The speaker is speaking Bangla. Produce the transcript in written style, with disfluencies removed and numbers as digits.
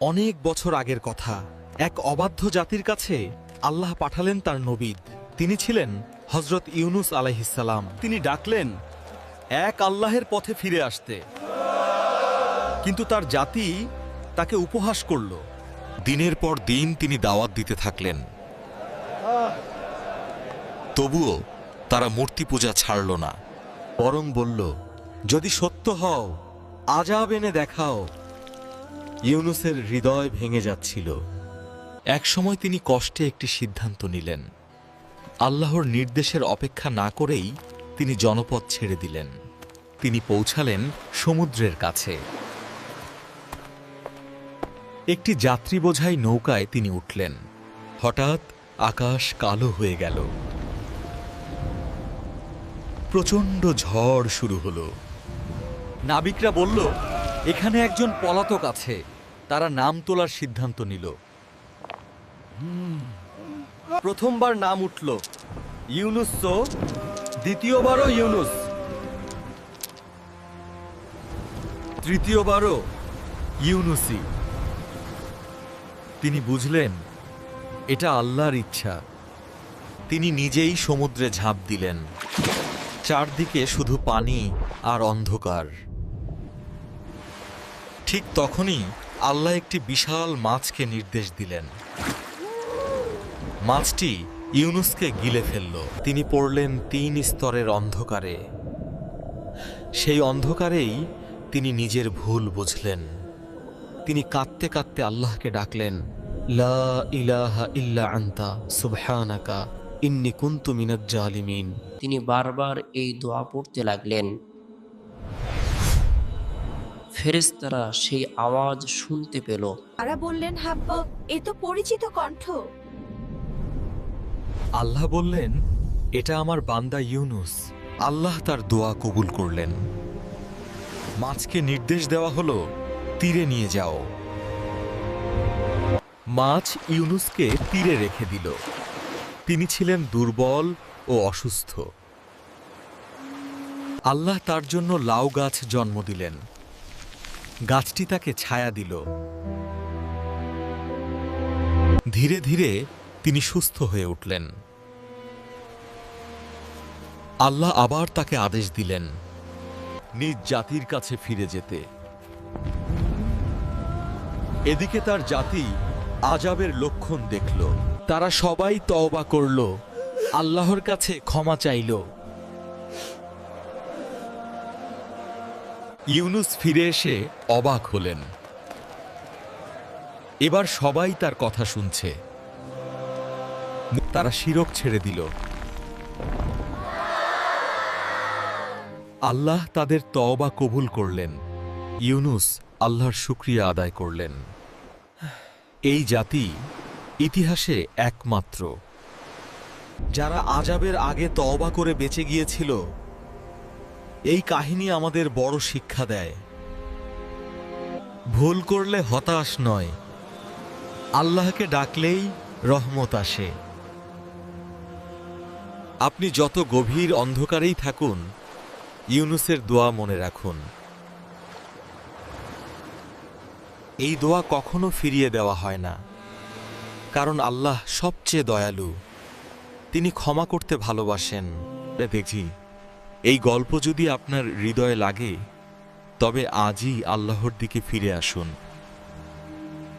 অনেক বছর আগের কথা, এক অবাধ্য জাতির কাছে আল্লাহ পাঠালেন তার নবী। তিনি ছিলেন হযরত ইউনুস আলাইহিসসালাম। তিনি ডাকলেন এক আল্লাহের পথে ফিরে আসতে, কিন্তু তার জাতি তাকে উপহাস করল। দিনের পর দিন তিনি দাওয়াত দিতে থাকলেন, তবুও তারা মূর্তি পূজা ছাড়ল না, বরং বলল, যদি সত্য হও আযাব এনে দেখাও। ইউনুসের হৃদয় ভেঙে যাচ্ছিল। একসময় তিনি কষ্টে একটি সিদ্ধান্ত নিলেন। আল্লাহর নির্দেশের অপেক্ষা না করেই তিনি জনপদ ছেড়ে দিলেন। তিনি পৌঁছালেন সমুদ্রের কাছে। একটি যাত্রী বোঝাই নৌকায় তিনি উঠলেন। হঠাৎ আকাশ কালো হয়ে গেল। প্রচণ্ড ঝড় শুরু হলো। নাবিকরা বলল, এখানে একজন পলাতক আছে। তারা নাম তোলার সিদ্ধান্ত নিল। প্রথমবার নাম উঠল ইউনুস, দ্বিতীয়বারও ইউনুস, তৃতীয়বারও ইউনুসি। তিনি বুঝলেন এটা আল্লাহর ইচ্ছা। তিনি নিজেই সমুদ্রে ঝাঁপ দিলেন। চারদিকে শুধু পানি আর অন্ধকার। ঠিক তখনই আল্লাহ একটি বিশাল মাছকে নির্দেশ দিলেন। মাছটি ইউনুসকে গিলে ফেলল। তিনি পড়লেন ৩ স্তরের অন্ধকারে। সেই অন্ধকারেই তিনি নিজের ভুল বুঝলেন। তিনি কাঁদতে কাঁদতে আল্লাহকে ডাকলেন, লা ইলাহা ইল্লা আনতা সুবহানাকা ইন্নী কুনতু মিনাজ জালিমিন। তিনি বারবার এই দোয়া পড়তে লাগলেন। ফেরেশতারা সেই আওয়াজ শুনতে পেল। তারা বললেন, হাব্বা, এ তো পরিচিত কণ্ঠ। আল্লাহ বললেন, এটা আমার বান্দা ইউনুস। আল্লাহ তার দোয়া কবুল করলেন। মাছকে নির্দেশ দেওয়া হলো, তীরে নিয়ে যাও। মাছ ইউনুসকে তীরে রেখে দিল। তিনি ছিলেন দুর্বল ও অসুস্থ। আল্লাহ তার জন্য লাউ গাছ জন্ম দিলেন। গাছটি তাকে ছায়া দিল। ধীরে ধীরে তিনি সুস্থ হয়ে উঠলেন। আল্লাহ আবার তাকে আদেশ দিলেন নিজ জাতির কাছে ফিরে যেতে। এদিকে তার জাতি আযাবের লক্ষণ দেখল। তারা সবাই তওবা করল, আল্লাহর কাছে ক্ষমা চাইল। ইউনুস ফিরে এসে অবাক হলেন। এবার সবাই তার কথা শুনছে। তারা শিরক ছেড়ে দিল। আল্লাহ তাদের তওবা কবুল করলেন। ইউনুস আল্লাহর শুকরিয়া আদায় করলেন। এই জাতি ইতিহাসে একমাত্র যারা আযাবের আগে তওবা করে বেঁচে গিয়েছিল। এই কাহিনী আমাদের বড় শিক্ষা দেয়। ভুল করলে হতাশ নয়, আল্লাহকে ডাকলেই রহমত আসে। আপনি যত গভীর অন্ধকারেই থাকুন, ইউনুসের দোয়া মনে রাখুন। এই দোয়া কখনো ফিরিয়ে দেওয়া হয় না, কারণ আল্লাহ সবচেয়ে দয়ালু। তিনি ক্ষমা করতে ভালোবাসেন। দেখি, এই গল্প যদি আপনার হৃদয়ে লাগে, তবে আজই আল্লাহর দিকে ফিরে আসুন।